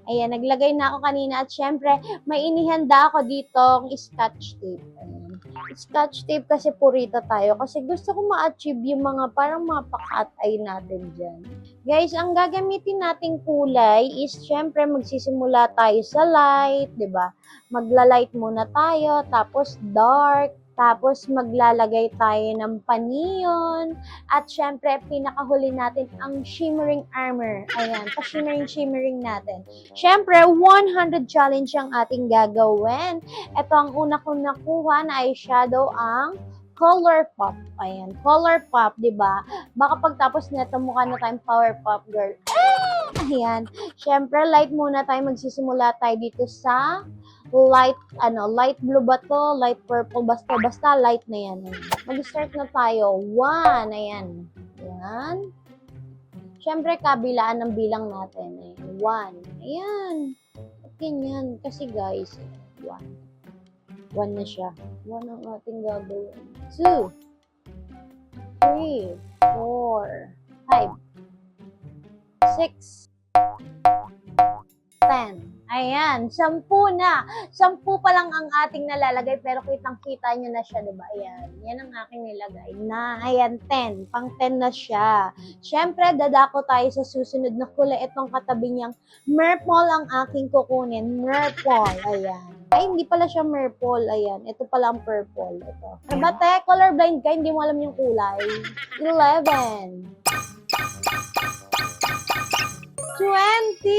Ayan, naglagay na ako kanina at syempre, may inihanda ako ditong scotch tape. Ayan. Scotch tape kasi purita tayo kasi gusto ko ma-achieve yung mga parang mapakat eye natin dyan. Guys, ang gagamitin nating kulay is syempre magsisimula tayo sa light, 'di ba? Magla-light muna tayo, tapos dark, tapos maglalagay tayo ng paniyon, at syempre pinakahuli natin ang shimmering armor. Ayan, pa-shimmering natin. Syempre, 100 challenge ang ating gagawin. Ito ang una kong nakuha na eyeshadow, ang Color Pop. Ayan, Color Pop, 'di ba? Baka pagtapos nito mukha na tayong Power Pop girl. Ayan. Syempre, light muna tayo. Magsisimula tayo dito sa light blue ba to? Light purple. Basta light na yan. Mag-start na tayo. 1. Ayan. Ayan. Syempre, kabilaan ng bilang natin. Ayan. 1. Ayan. At ganyan. Kasi guys, 1. 1 na siya. 1 ang ating gagawin. 2. 3. 4. 5. 6. 10. Ayan, 10 na. 10 pa lang ang ating nalalagay pero kitang-kita nyo na siya, diba? Ayan, yan ang aking nilagay na. Ayan, 10. Pang 10 na siya. Siyempre, dadako tayo sa susunod na kulay. Itong katabi niyang Merpol ang aking kukunin. Merpol. Ayan. Ay, hindi pala siya Merpol. Ayan, ito pala ang purple. Ito. Bate, colorblind ka, hindi mo alam yung kulay. 11. 20.